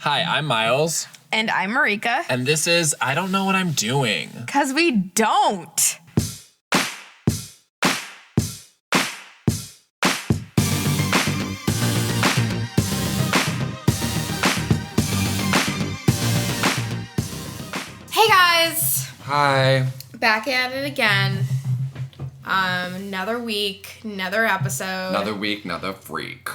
Hi, I'm Miles. And I'm Marika. And this is I Don't Know What I'm Doing. 'Cause we don't. Hey guys! Hi. Back at it again. Another week, another episode. Another week, another freak.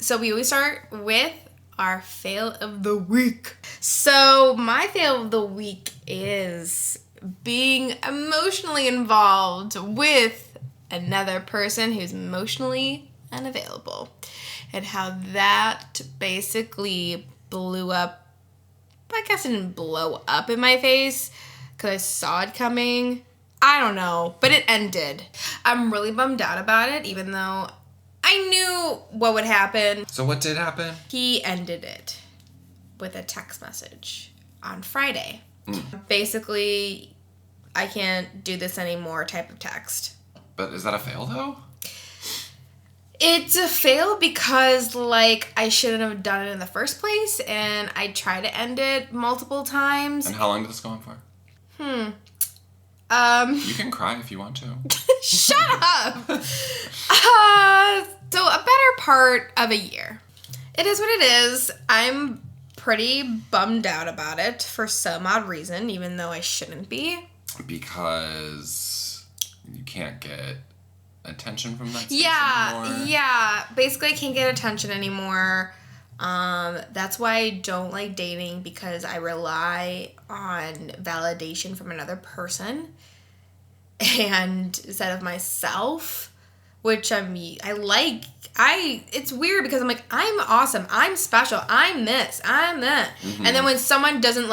So we always start with our fail of the week. So my fail of the week is being emotionally involved with another person who's emotionally unavailable. And how that basically blew up. I guess it didn't blow up in my face because I saw it coming. I don't know, but it ended. I'm really bummed out about it, even though I knew what would happen. So what did happen? He ended it with a text message on Friday. Basically, I can't do this anymore type of text. But is that a fail though? It's a fail because, I shouldn't have done it in the first place, and I tried to end it multiple times. And how long did this go on for? You can cry if you want to. Shut up! So a better part of a year. It is what it is. I'm pretty bummed out about it for some odd reason, even though I shouldn't be. Because you can't get attention from that space anymore. Yeah. Basically, I can't get attention anymore. That's why I don't like dating, because I rely on validation from another person and instead of myself, which it's weird because I'm like, I'm awesome, I'm special, I'm this, I'm that. Mm-hmm. And then when someone doesn't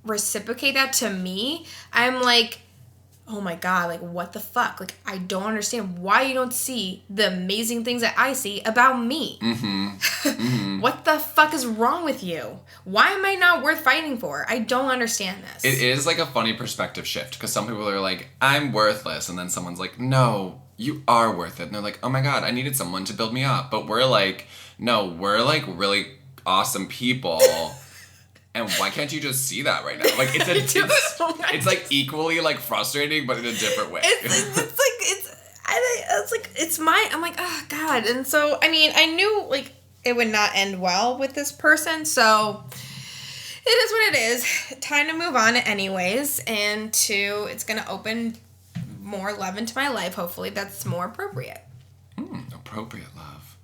reciprocate that to me, I'm like, oh my God, what the fuck? I don't understand why you don't see the amazing things that I see about me. Mm-hmm. Mm-hmm. What the fuck is wrong with you? Why am I not worth fighting for? I don't understand this. It is a funny perspective shift, because some people are like, I'm worthless, and then someone's like, no, you are worth it. And they're like, oh my God, I needed someone to build me up. But we're like, no, we're really awesome people. And why can't you just see that right now? It's equally frustrating, but in a different way. I'm like, oh God. And so, I knew it would not end well with this person. So it is what it is. Time to move on anyways. And it's going to open more love into my life. Hopefully that's more appropriate. Appropriate love.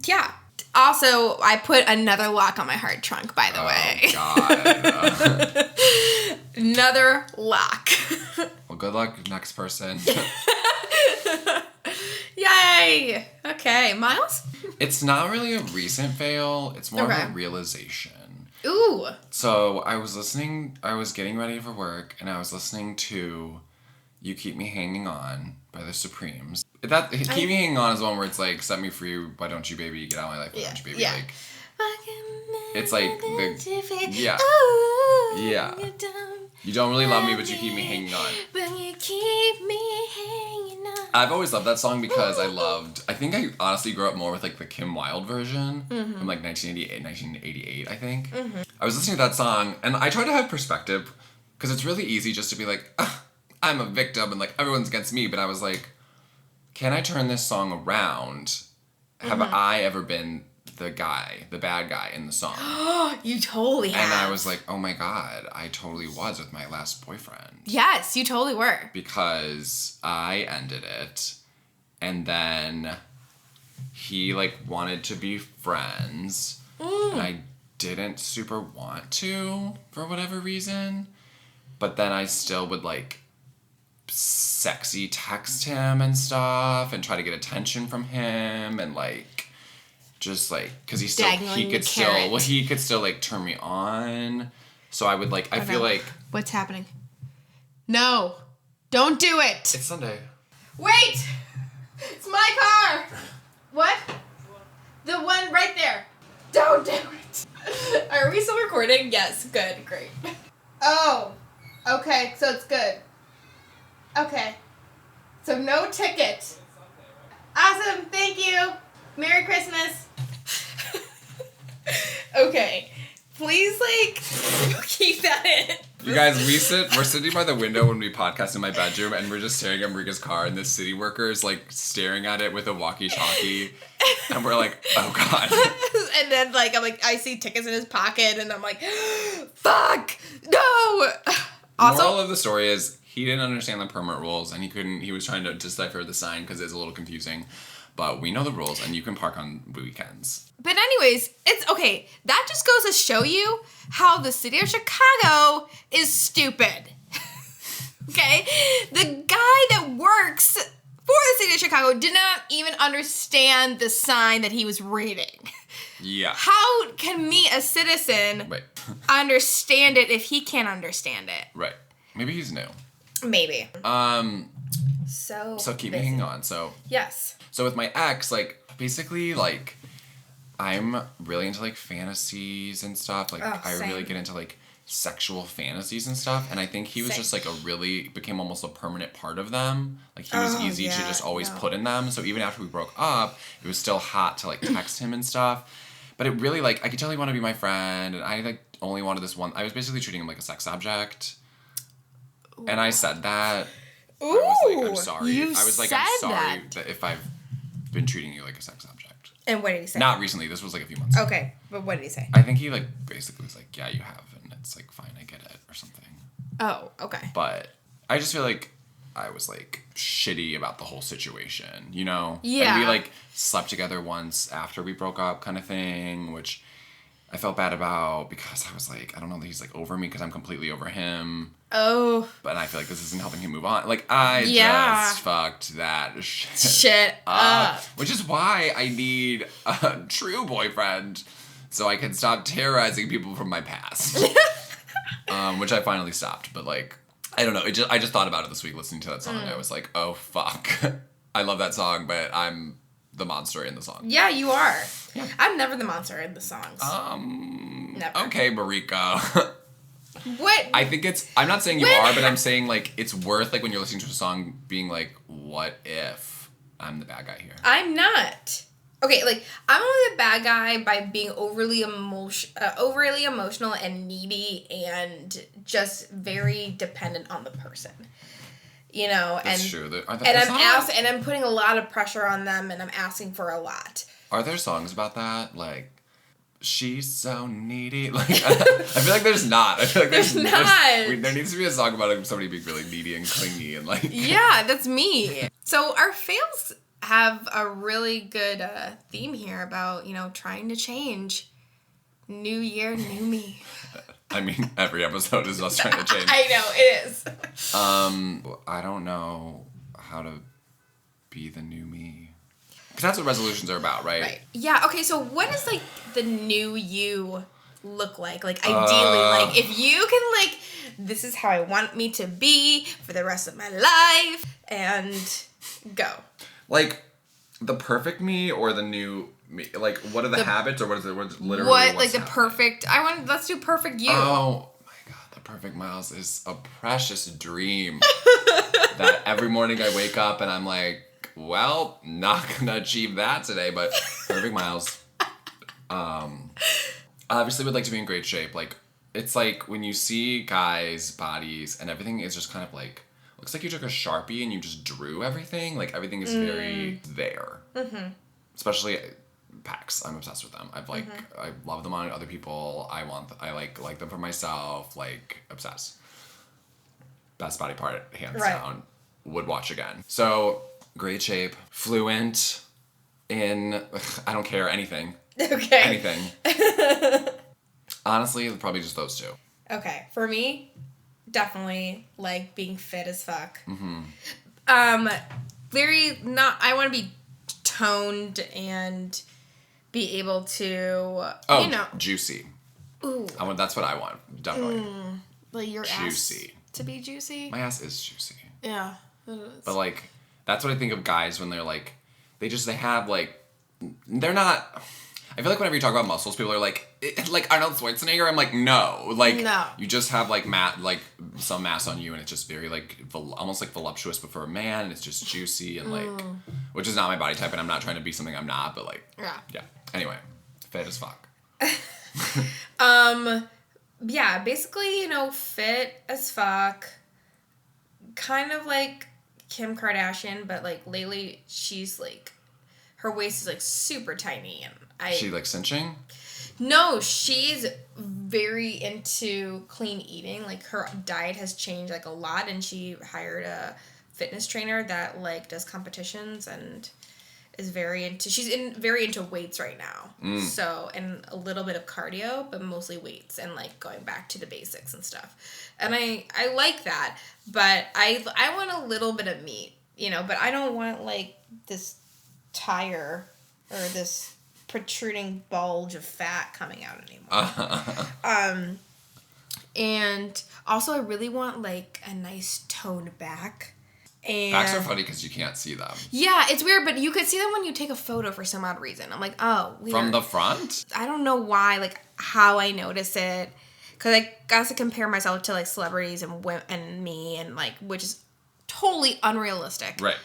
Yeah. Also, I put another lock on my heart trunk, by the way. Oh, God. Another lock. Well, good luck, next person. Yay! Okay, Miles? It's not really a recent fail. It's more of a realization. Ooh. So, I was getting ready for work, and I was listening to You Keep Me Hanging On by the Supremes. Keep Me Hanging On is the one where it's set me free, why don't you, baby, get out of my life, why don't you, baby, yeah. It's yeah. You don't really love me, but you keep me hanging on. But you keep me hanging on. I've always loved that song because I think I honestly grew up more with the Kim Wilde version from 1988, I think. Mm-hmm. I was listening to that song, and I try to have perspective, because it's really easy just to be like, I'm a victim, and everyone's against me, but I was like, can I turn this song around? Have I ever been the bad guy in the song? You totally have. And I was like, oh my God, I totally was with my last boyfriend. Yes, you totally were. Because I ended it, and then he wanted to be friends, and I didn't super want to for whatever reason, but then I still would sexy text him and stuff and try to get attention from him, and just because he could still turn me on. So I would I feel like, what's happening? No, don't do it. it's Sunday. Wait, it's my car. What? The one right there. Don't do it. Are we still recording? Yes. Good. Great. Oh. Okay. So it's good. Okay. So no ticket. Awesome. Thank you. Merry Christmas. Okay. Please, like, keep that in. You guys, we're sitting by the window when we podcast in my bedroom, and we're just staring at Marika's car, and the city worker is like staring at it with a walkie-talkie, and we're like, oh god. And then, like, I see tickets in his pocket, and I'm like, fuck, no. Also, Moral of the story is he didn't understand the permit rules, and he was trying to decipher the sign because it's a little confusing. But we know the rules, and you can park on weekends. but anyways, it's okay. That just goes to show you how the city of Chicago is stupid. Okay? The guy that works for the city of Chicago did not even understand the sign that he was reading. Yeah. How can me, a citizen, Right. understand it if he can't understand it? Right. Maybe he's new. Maybe. So keep busy. hanging on. Yes. So with my ex, like, basically, like, I'm really into, like, fantasies and stuff. Like, Oh, I really same. get into, like, sexual fantasies and stuff. And I think he was Same. just, like, became almost a permanent part of them. Like, he was Oh, easy to yeah, just always no. put in them. So even after we broke up, it was still hot to, like, text him and stuff. But it really, like, I could tell he wanted to be my friend. And I, like, only wanted this one. I was basically treating him like a sex object. And I said that. Ooh. I was like, I'm sorry. you I was like, said I'm sorry that. if I've been treating you like a sex object. And what did he say? Not recently. This was like a few months ago. Okay, but what did he say? I think he like basically was like, yeah, you have, and it's like fine, I get it, or something. Oh, okay. But I just feel like I was like shitty about the whole situation, you know? Yeah. And we like slept together once after we broke up, kind of thing, which I felt bad about because I was like, I don't know that he's like over me because I'm completely over him. Oh, But I feel like this isn't helping him move on. Like, I Yeah. just fucked that shit, shit up. Which is why I need a true boyfriend so I can stop terrorizing people from my past. Which I finally stopped. But, like, I don't know. I just thought about it this week listening to that song. I was like, oh, fuck. I love that song, but I'm the monster in the song. Yeah, you are. I'm never the monster in the songs. Never. Okay, Marika. What? I think I'm not saying you When- are, but I'm saying, like, it's worth, like, when you're listening to a song, being like, what if I'm the bad guy here? I'm not. Okay, like, I'm only the bad guy by being overly emotional and needy and just very dependent on the person. You know, That's and true. and I'm putting a lot of pressure on them, and I'm asking for a lot. Are there songs about that? Like, she's so needy. Like, I feel like there's not. I feel like There's not. There needs to be a song about like, somebody being really needy and clingy and like. Yeah, that's me. So our fails have a really good theme here about, you know, trying to change. New year, new me. I mean, every episode is us trying to change. I know, it is. I don't know how to be the new me. Because that's what resolutions are about, right? Right. Yeah, okay, so what does, like, the new you look like? Like, ideally, like, if you can, like, this is how I want me to be for the rest of my life, and go. Like, the perfect me or the new me? Like, what are the habits or what is it? What's literally What, what's like, the happening? perfect, let's do perfect you. Oh my god, the perfect Miles is a precious dream. That every morning I wake up and I'm like, well, not gonna achieve that today, but perfect Miles. Obviously would like to be in great shape. Like, it's like when you see guys' bodies and everything is just kind of like, looks like you took a Sharpie and you just drew everything. Like, everything is very there. Mm-hmm. Especially packs. I'm obsessed with them. I love them on other people. I like them for myself. Like, obsessed. Best body part, hands down. Would watch again. So, great shape, fluent in, I don't care, anything. Okay. Anything. Honestly, probably just those two. Okay, for me, definitely like being fit as fuck. Mm-hmm. I want to be toned and be able to, Oh, you know. juicy. Ooh. That's what I want, definitely. Like your Juicy. ass to be juicy. My ass is juicy. Yeah, it is. But, like, that's what I think of guys when they're, like, they have, like, they're not, I feel like whenever you talk about muscles, people are like Arnold Schwarzenegger. I'm like, no. Like, No. you just have, like, some mass on you, and it's just very, like, almost, like, voluptuous, but for a man, and it's just juicy, and, like, which is not my body type, and I'm not trying to be something I'm not, but, like, Yeah. yeah. Anyway, fit as fuck. Yeah, basically, fit as fuck. Kind of like Kim Kardashian, but like lately she's like, her waist is like super tiny, and She like cinching? No, she's very into clean eating. Like her diet has changed like a lot, and she hired a fitness trainer that like does competitions and is very into weights right now. So, and a little bit of cardio, but mostly weights and like going back to the basics and stuff. And I like that, but I want a little bit of meat, but I don't want like this tire or this protruding bulge of fat coming out anymore. And also I really want like a nice toned back. And Backs are funny because you can't see them. yeah, it's weird, but you could see them when you take a photo for some odd reason. I'm like, oh, weird. From the front? I don't know why, like how I notice it, because I got to compare myself to like celebrities and me, and like, which is totally unrealistic. Right.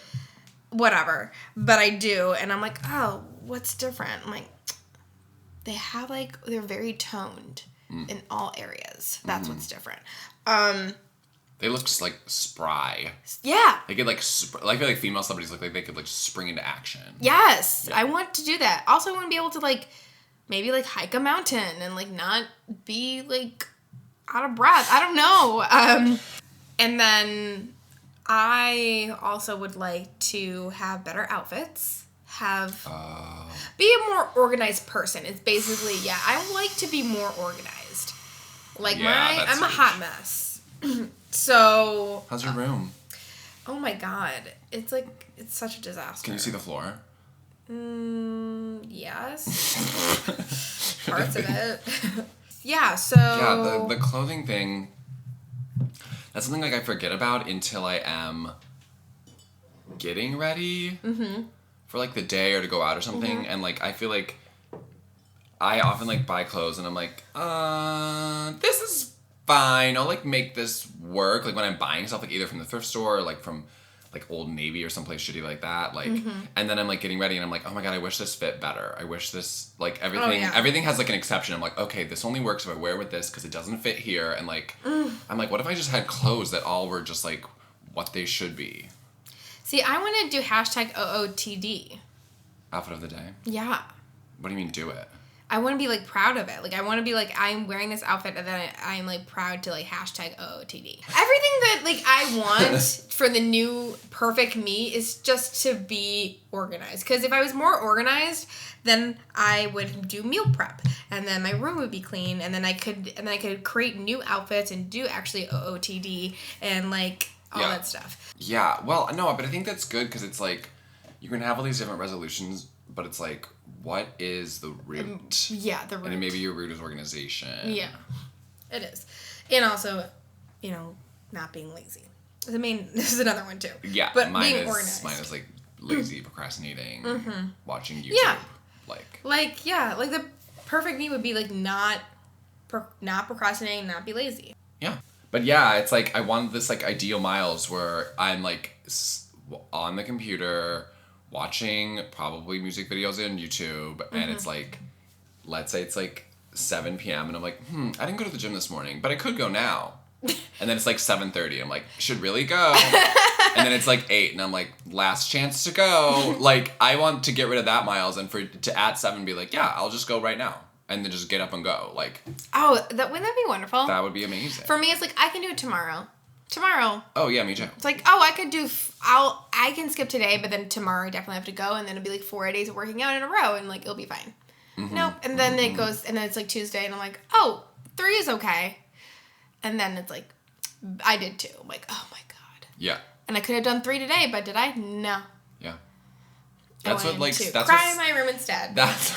Whatever, but I do, and I'm like, oh, what's different? I'm like, they're very toned in all areas. That's what's different. They look just like spry. Yeah. They get like, I feel like female celebrities look like they could like spring into action. Yes, Yeah. I want to do that. Also, I want to be able to like maybe like hike a mountain and like not be like out of breath. I don't know. And then I also would like to have better outfits. Be a more organized person. It's basically, yeah, I like to be more organized. Like Yeah, that's I'm a huge. hot mess. So How's your room? oh my god, it's such a disaster. Can you see the floor? Yes. Parts of it. Yeah, so Yeah, the clothing thing, that's something like I forget about until I am getting ready for like the day or to go out or something. And like I feel like I often like buy clothes and I'm like, this is fine. I'll like make this work. Like when I'm buying stuff, like either from the thrift store or like from like Old Navy or someplace shitty like that. Like, and then I'm like getting ready and I'm like, oh my God, I wish this fit better. I wish this, like everything has like an exception. I'm like, okay, this only works if I wear with this because it doesn't fit here. And like, I'm like, what if I just had clothes that all were just like what they should be? see, I want to do hashtag OOTD. Outfit of the day? Yeah. What do you mean do it? I want to be like proud of it. Like I want to be like, I'm wearing this outfit and then I'm like proud to like hashtag OOTD. Everything that like I want for the new perfect me is just to be organized. Because if I was more organized, then I would do meal prep and then my room would be clean and then I could create new outfits and do actually OOTD and like all Yeah. that stuff. Yeah, well, no, but I think that's good because it's like you can have all these different resolutions, but it's like, what is the root? Yeah, the root. And maybe your root is organization. Yeah, it is. And also, not being lazy. This is another one too. Yeah, but mine being is organized. mine is like lazy, procrastinating, watching YouTube. Yeah. Like Like the perfect me would be like not procrastinating, not be lazy. yeah, but yeah, it's like I want this like ideal Miles where I'm like on the computer watching probably music videos on YouTube, and it's like, let's say it's like 7 p.m. and I'm like, I didn't go to the gym this morning, but I could go now. And then it's like 7:30. I'm like, should really go. And then it's like 8, and I'm like, last chance to go. Like, I want to get rid of that Miles, and to at 7 be like, yeah, I'll just go right now, and then just get up and go. Like, Oh, wouldn't that be wonderful? that would be amazing. For me, it's like I can do it tomorrow. Oh yeah, me too. It's like, oh, I can skip today, but then tomorrow I definitely have to go, and then it'll be like 4 days of working out in a row, and like it'll be fine. Nope. And then it goes, and then it's like Tuesday, and I'm like, oh, 3 is okay. And then it's like, I did 2. I'm like, oh my God. Yeah. And I could have done 3 today, but did I? No. Yeah. I That's what wanted like to that's cry in what, my room instead. that's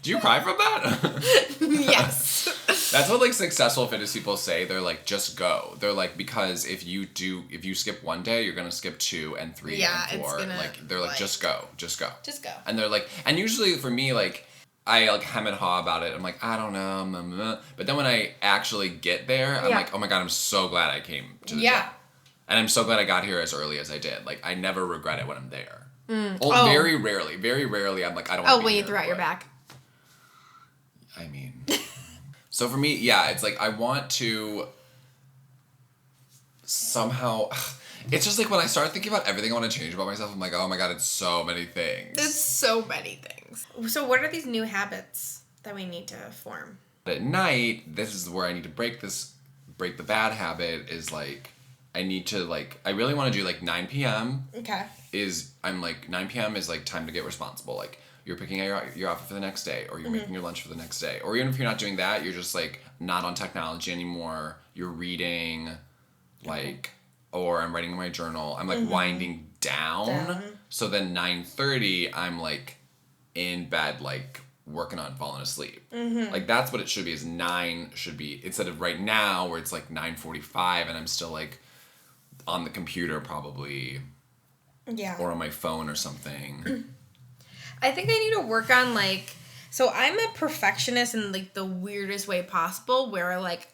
do you cry from that? Yes. That's what like successful fitness people say. They're like, just go. They're like, because if you skip one day, you're gonna skip 2 and 3 Yeah, and 4. it's gonna, Like they're like, just go. Just go. And they're like, and usually for me, like I like hem and haw about it. I'm like, I don't know, blah, blah, blah. But then when I actually get there, I'm Yeah. like, oh my God, I'm so glad I came to the gym. And I'm so glad I got here as early as I did. Like I never regret it when I'm there. Very rarely, I'm like, I don't want to be Oh, when you here, threw out your but- back. I mean, so for me, yeah, it's like I want to somehow. It's just like when I start thinking about everything I want to change about myself, I'm like, oh my god, it's so many things. There's so many things. So what are these new habits that we need to form? At night, this is where I need to break the bad habit. Is like I need to like I really want to do like 9 p.m. Okay. I'm like 9 p.m. is like time to get responsible. Like you're picking out your outfit for the next day, or you're making your lunch for the next day, or even if you're not doing that, you're just like not on technology anymore. You're reading, like, or I'm writing in my journal. I'm like winding down. So then 9:30, I'm like in bed, like working on falling asleep. Like that's what it should be. Is 9 should be instead of right now where it's like 9:45 and I'm still like on the computer probably. Yeah. Or on my phone or something. I think I need to work on like, so I'm a perfectionist in like the weirdest way possible where like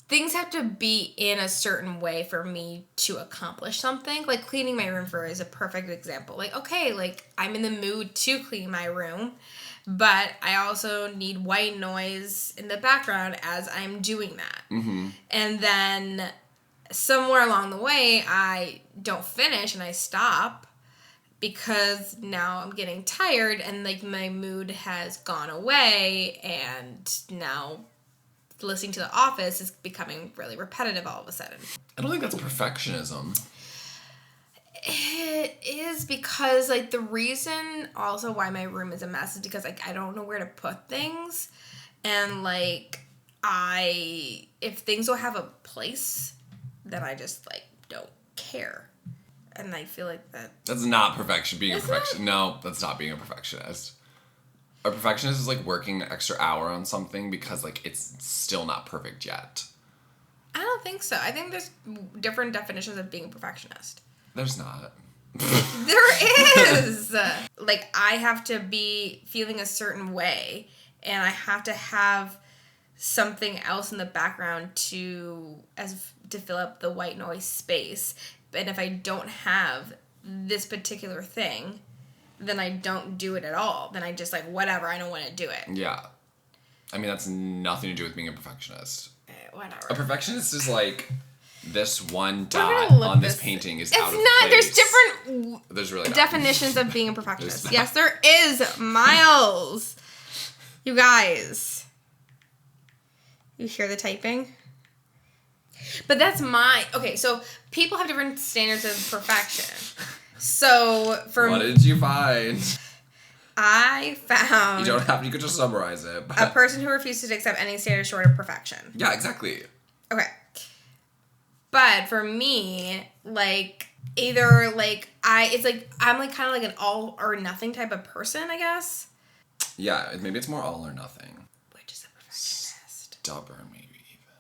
things have to be in a certain way for me to accomplish something. Like cleaning my room for is a perfect example. Like, okay, like I'm in the mood to clean my room, but I also need white noise in the background as I'm doing that. And then somewhere along the way, I don't finish and I stop because now I'm getting tired and like my mood has gone away and now listening to The Office is becoming really repetitive all of a sudden. I don't think that's perfectionism. It is because like the reason also why my room is a mess is because like I don't know where to put things and like if things don't have a place then I just like don't care. And I feel like that's not perfection. Being It's a perfectionist. No, that's not being a perfectionist. A perfectionist is like working an extra hour on something because like it's still not perfect yet. I don't think so. I think there's different definitions of being a perfectionist. There's not. There is. Like I have to be feeling a certain way and I have to have something else in the background to fill up the white noise space. And if I don't have this particular thing, then I don't do it at all. Then I just like, whatever, I don't want to do it. Yeah. I mean, that's nothing to do with being a perfectionist. Whatever. A perfectionist is like, this one gonna dot look on this this- painting is It's out of not, place. there's different There's really not. definitions of being a perfectionist. There's Yes, there is. Miles. You guys. You hear the typing? But that's okay, so people have different standards of perfection. So for What did you find? I found You don't have. You could just summarize it. But a person who refuses to accept any standard short of perfection. yeah, exactly. Okay. But for me, like either like I'm like kind of like an all or nothing type of person, I guess. Yeah, maybe it's more all or nothing. Which is a perfectionist. Stubborn, maybe even.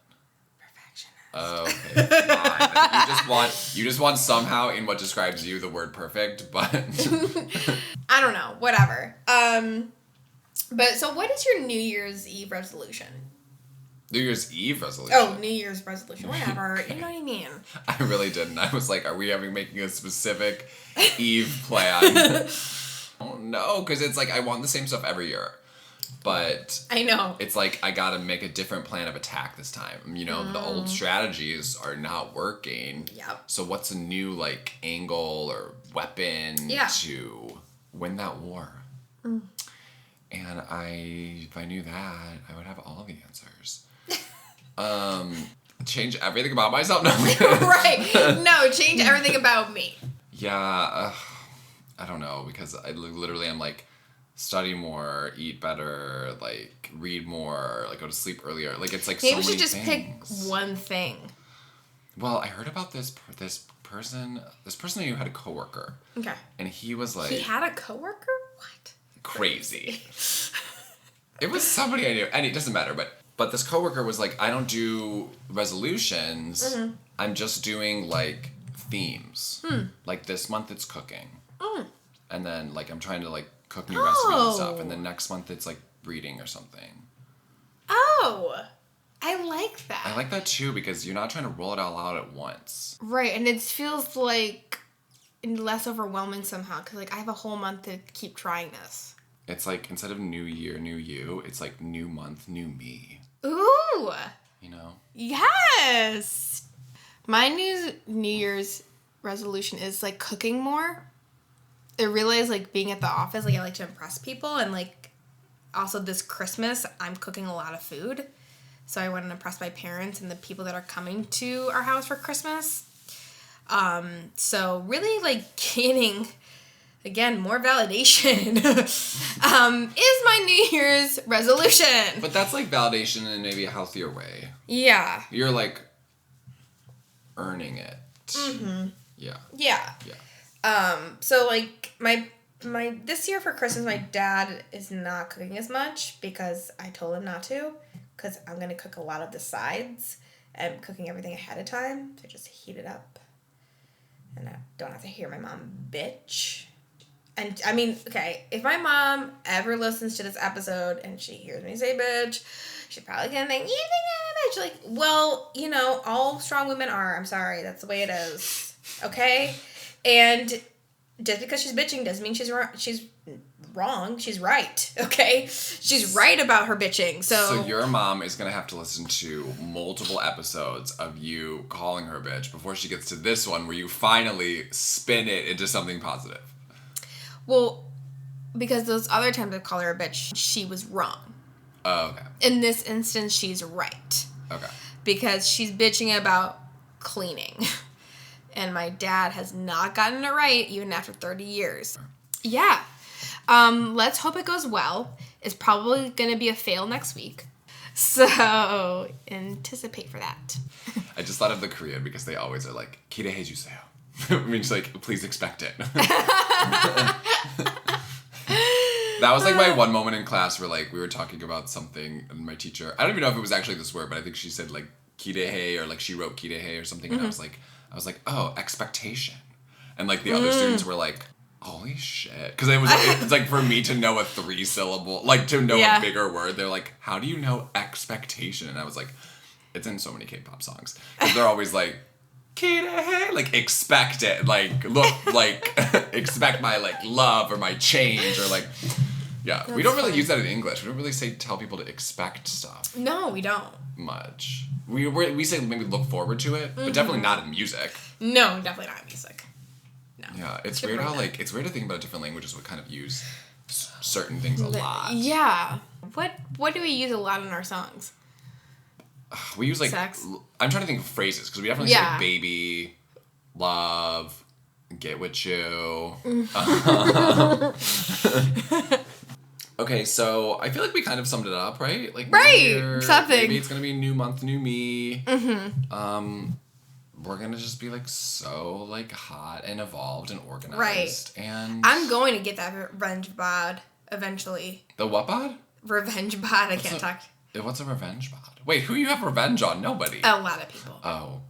Perfectionist. Okay, fine. I think you just want somehow in what describes you the word perfect, but I don't know. Whatever. But so what is your New Year's Eve resolution? New Year's Eve resolution. Oh, New Year's resolution. Whatever. You know what I mean. I really didn't. I was like, are we making a specific Eve plan? Oh no, because it's like I want the same stuff every year. But I know. it's like I gotta make a different plan of attack this time. You know, the old strategies are not working. Yep. So what's a new like angle or weapon to win that war? And if I knew that, I would have all the answers. Change everything about myself? No. Right. No, change everything about me. Yeah, I don't know, because I literally am like, study more, eat better, like read more, like go to sleep earlier. Like it's like Maybe so we many should just things. pick one thing. Well, I heard about this person I knew had a coworker, Okay. and he was like He had a coworker? What? crazy. It was somebody I knew, and it doesn't matter, but this coworker was like, I don't do resolutions. Mm-hmm. I'm just doing like themes. Like this month it's cooking. And then like I'm trying to like cook new recipes and stuff, and then next month it's like reading or something. Oh, I like that. I like that too, because you're not trying to roll it all out at once. Right, and it feels like less overwhelming somehow, because like I have a whole month to keep trying this. It's like, instead of new year, new you, it's like new month, new me. Ooh. You know? Yes. My New Year's resolution is like cooking more. I realize like being at the office, like I like to impress people, and like also this Christmas I'm cooking a lot of food. So I want to impress my parents and the people that are coming to our house for Christmas. So really like getting, again, more validation is my New Year's resolution. But that's like validation in maybe a healthier way. Yeah. You're like earning it. Mm-hmm. Yeah. Yeah. Yeah. So like my this year for Christmas, my dad is not cooking as much because I told him not to, because I'm gonna cook a lot of the sides and cooking everything ahead of time to just heat it up, and I don't have to hear my mom bitch. And I mean, okay, if my mom ever listens to this episode and she hears me say bitch, she's probably gonna think, you think I'm a bitch. Like, well, you know, all strong women are. I'm sorry, that's the way it is. Okay? And just because she's bitching doesn't mean she's wrong. She's right. Okay? She's right about her bitching. So your mom is going to have to listen to multiple episodes of you calling her a bitch before she gets to this one where you finally spin it into something positive. Well, because those other times I call her a bitch, she was wrong. Oh, okay. In this instance, she's right. Okay. Because she's bitching about cleaning. And my dad has not gotten it right even after 30 years. Yeah. Let's hope it goes well. It's probably going to be a fail next week. So anticipate for that. I just thought of the Korean because they always are like, 기대해 주세요. It means like, please expect it. That was like my one moment in class where like we were talking about something and my teacher, I don't even know if it was actually this word, but I think she said like 기대해, or like she wrote 기대해 or something. And I was like, oh, expectation. And like the other students were like, holy shit. Because it's like for me to know a 3-syllable, like to know a bigger word, they're like, how do you know expectation? And I was like, it's in so many K-pop songs. Because they're always like, 기대해, like expect it, like look, like expect my like love or my change, or like, yeah. That's we don't really use that in English. We don't really tell people to expect stuff. No, we don't. Much. We say maybe look forward to it, but definitely not in music. No, definitely not in music. No. Yeah, it's weird how like it's weird to think about different languages would kind of use certain things a lot. Yeah. What do we use a lot in our songs? We use like sex. I'm trying to think of phrases because we definitely say like, baby, love, get with you. Okay, so I feel like we kind of summed it up, right? Like something. Maybe it's gonna be new month, new me. Mm-hmm. We're gonna just be like so like hot and evolved and organized. Right. And I'm going to get that revenge bod eventually. The what bod? Revenge bod. I can't talk. What's a revenge bod? Wait, who you have revenge on? Nobody. A lot of people. Oh.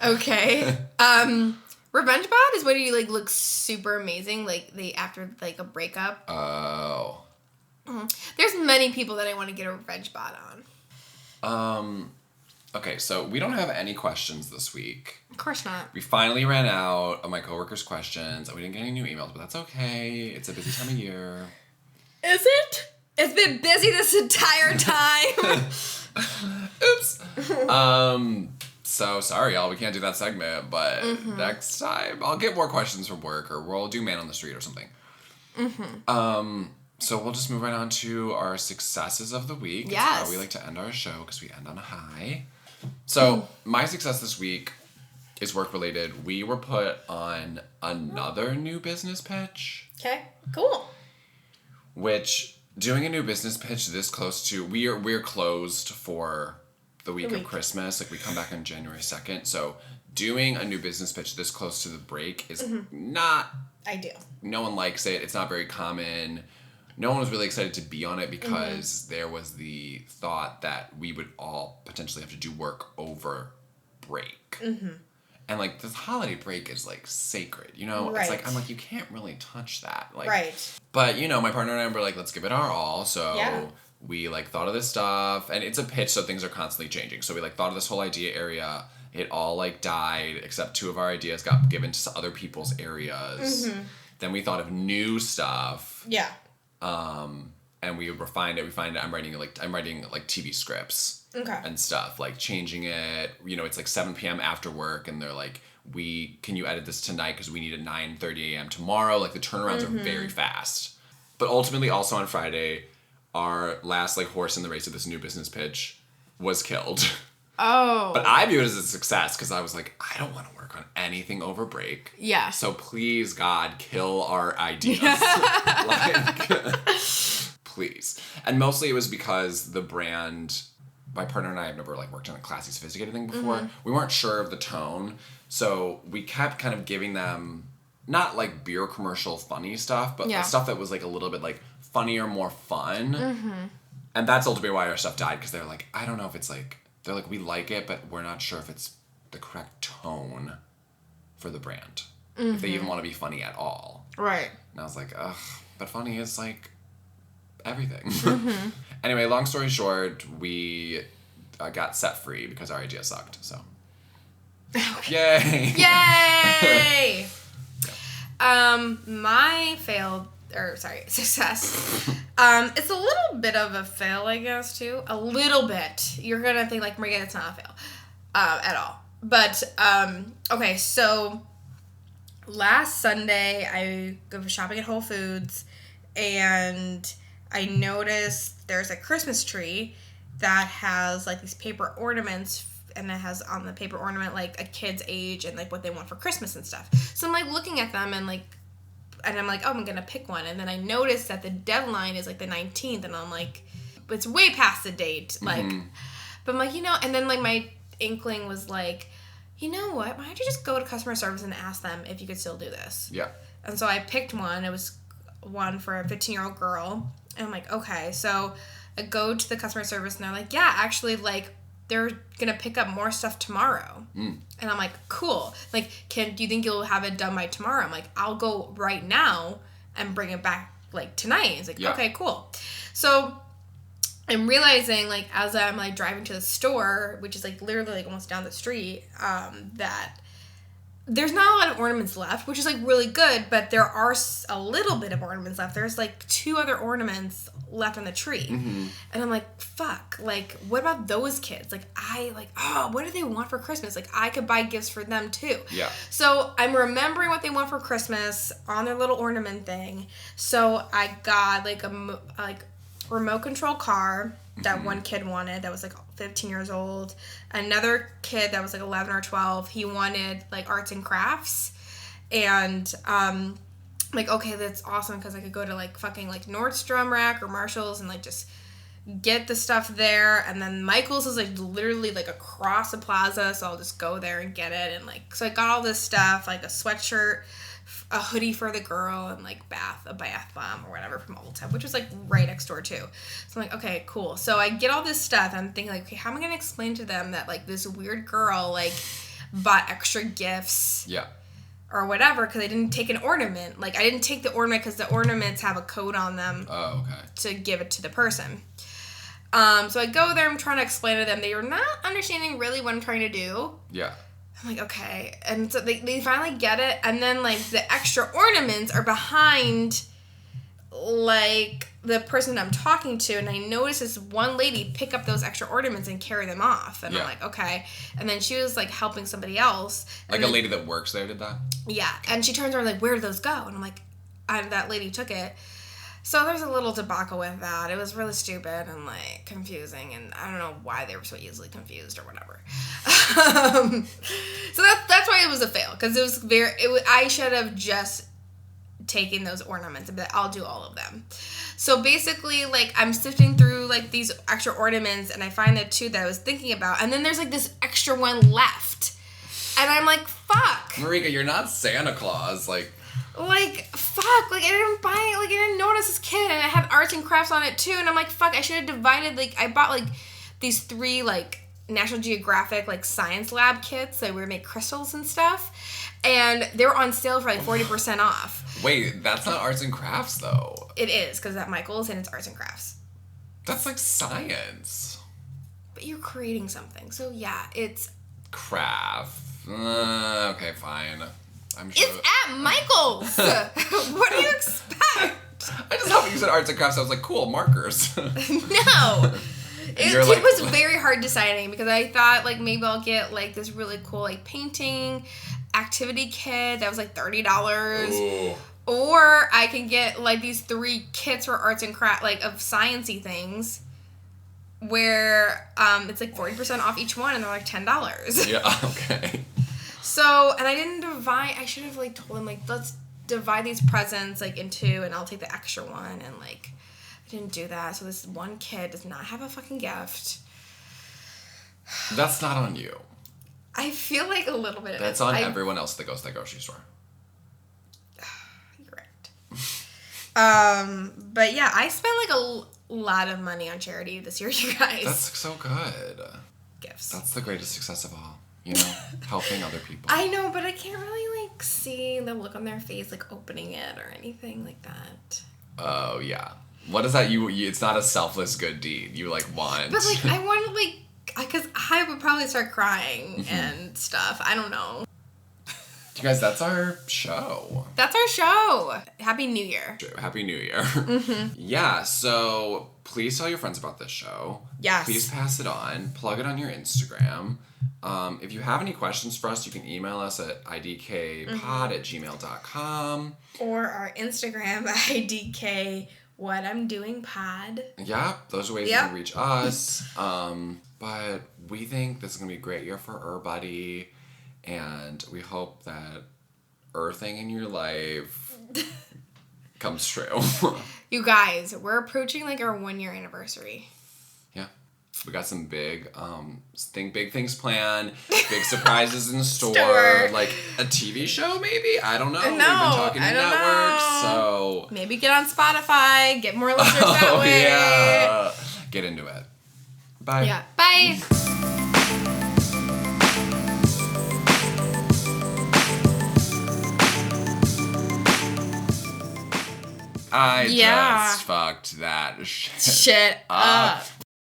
Okay. Revenge bod is when you like look super amazing, like after like a breakup. Oh. Mm-hmm. There's many people that I want to get a revenge bod on. Okay, so we don't have any questions this week. Of course not. We finally ran out of my coworkers' questions, and we didn't get any new emails, but that's okay. It's a busy time of year. Is it? It's been busy this entire time. Oops. So sorry, y'all. We can't do that segment, but next time I'll get more questions from work, or we'll do Man on the Street or something. So we'll just move right on to our successes of the week. Yes. It's how we like to end our show because we end on a high. So my success this week is work related. We were put on another new business pitch. Okay. Cool. Which doing a new business pitch this close to we're closed for the week of Christmas. Like we come back on January 2nd. So doing a new business pitch this close to the break is not ideal. No one likes it. It's not very common. No one was really excited to be on it because there was the thought that we would all potentially have to do work over break. And like this holiday break is like sacred, you know? Right. It's like, I'm like, you can't really touch that. Like, right. But, you know, my partner and I were like, let's give it our all. So we like thought of this stuff, and it's a pitch, so things are constantly changing. So we like thought of this whole idea area. It all like died, except 2 of our ideas got given to other people's areas. Then we thought of new stuff. Yeah. And we refined it. I'm writing like TV scripts. Okay. And stuff, like changing it. You know, it's like 7 p.m. after work, and they're like, can you edit this tonight because we need it 9:30 a.m. tomorrow. Like the turnarounds are very fast. But ultimately, also on Friday, our last like horse in the race of this new business pitch was killed. Oh. But I view it as a success because I was like, I don't want to work on anything over break. Yeah. So please, God, kill our ideas. Like, please. And mostly it was because the brand, my partner and I have never like worked on a classy, sophisticated thing before. We weren't sure of the tone. So we kept kind of giving them not like beer commercial funny stuff, but stuff that was like a little bit like funnier, more fun. And that's ultimately why our stuff died, because they're like, I don't know if it's like, they're like, we like it, but we're not sure if it's the correct tone for the brand. If they even want to be funny at all. Right. And I was like, ugh, but funny is like everything. Anyway, long story short, we got set free because our idea sucked, so. Yay! Yay! My success. It's a little bit of a fail, I guess, too. A little bit. You're gonna think like, Maria, it's not a fail. At all. But, okay, so last Sunday, I go shopping at Whole Foods, and I noticed there's a Christmas tree that has, like, these paper ornaments, and it has on the paper ornament, like, a kid's age and, like, what they want for Christmas and stuff. So I'm, like, looking at them, and, like, I'm like, oh, I'm gonna pick one. And then I noticed that the deadline is, like, the 19th, and I'm like, it's way past the date. Like, but I'm like, and then, like, my inkling was, like, you know what? Why don't you just go to customer service and ask them if you could still do this? Yeah. And so I picked one. It was one for a 15-year-old girl. And I'm like, okay. So I go to the customer service, and they're like, yeah, actually, like, they're going to pick up more stuff tomorrow. And I'm like, cool. Like, do you think you'll have it done by tomorrow? I'm like, I'll go right now and bring it back, like, tonight. It's like, okay, cool. So I'm realizing, like, as I'm, like, driving to the store, which is, like, literally, like, almost down the street, that there's not a lot of ornaments left, which is, like, really good, but there are a little bit of ornaments left. There's, like, 2 other ornaments left on the tree. And I'm like, fuck, like, what about those kids? Like, what do they want for Christmas? Like, I could buy gifts for them, too. Yeah. So I'm remembering what they want for Christmas on their little ornament thing. So I got, like, a remote control car that one kid wanted that was like 15 years old. Another kid that was like 11 or 12, he wanted like arts and crafts. And like, okay, that's awesome because I could go to like fucking like Nordstrom Rack or Marshall's and like just get the stuff there. And then Michael's is like literally like across the plaza, so I'll just go there and get it. And like, so I got all this stuff, like a sweatshirt, a hoodie for the girl, and like a bath bomb or whatever from Ulta, which was like right next door too. So I'm like, okay, cool. So I get all this stuff, and I'm thinking like, okay, how am I gonna explain to them that like this weird girl like bought extra gifts? Yeah. Or whatever, because I didn't take an ornament. Like, I didn't take the ornament because the ornaments have a code on them. Oh, okay. To give it to the person. So I go there, I'm trying to explain to them. They are not understanding really what I'm trying to do. Yeah. I'm like, okay. And so they finally get it. And then, like, the extra ornaments are behind, like, the person I'm talking to. And I noticed this one lady pick up those extra ornaments and carry them off. And I'm like, okay. And then she was, like, helping somebody else. Like a lady that works there did that? Yeah. And she turns around like, where did those go? And I'm like, that lady took it. So there's a little debacle with that. It was really stupid and, like, confusing. And I don't know why they were so easily confused or whatever. So that's why it was a fail. Because it was I should have just taken those ornaments and be like, I'll do all of them. So basically, like, I'm sifting through, like, these extra ornaments. And I find the 2 that I was thinking about. And then there's, like, this extra one left. And I'm like, fuck. Marika, you're not Santa Claus. Like, fuck, like, I didn't buy it, like, I didn't notice this kid, and it had arts and crafts on it, too, and I'm like, fuck, I should have divided, like, I bought, like, these 3, like, National Geographic, like, science lab kits, like, where we make crystals and stuff, and they were on sale for, like, 40% off. Wait, that's not arts and crafts, though. It is, because at Michael's, and it's arts and crafts. That's, like, science. But you're creating something, so, yeah, it's... Craft. Okay, fine. I'm sure. It's at Michael's. What do you expect? I just thought when you said arts and crafts, I was like, cool, markers. No. You're It like- was very hard deciding because I thought like maybe I'll get like this really cool like painting activity kit that was like $30. Ooh. Or I can get like these 3 kits for arts and craft like of sciencey things where it's like 40% off each one and they're like $10. Yeah, okay. So, and I didn't divide, I should have like told him like let's divide these presents like in 2 and I'll take the extra one and like I didn't do that. So this one kid does not have a fucking gift. That's not on you. I feel like a little bit of That's it. on everyone else that goes to the grocery store. You're right. But yeah, I spent like a lot of money on charity this year, you guys. That's so good. Gifts. That's the greatest success of all. You know, helping other people. I know, but I can't really like see the look on their face like opening it or anything like that. Oh, yeah. What is that? You it's not a selfless good deed. You like want. But like I want to like because I would probably start crying Mm-hmm. and stuff. I don't know. You guys, that's our show. That's our show. Happy New Year. Happy New Year. Mm-hmm. Yeah, so please tell your friends about this show. Yes. Please pass it on. Plug it on your Instagram. If you have any questions for us, you can email us at idkpod@gmail.com. Or our Instagram IDK What I'm Doing Pod. Yeah, those are ways you Yep. can reach us. But we think this is going to be a great year for everybody. And we hope that everything in your life comes true. You guys, we're approaching like our 1-year anniversary. Yeah. We got some big big things planned, big surprises in store, like a TV show maybe? I don't know. We've been talking to I don't networks, know. so Maybe get on Spotify, get more listeners that way. yeah. Get into it. Bye. Yeah. Bye. I Yeah. just fucked that shit Shit up.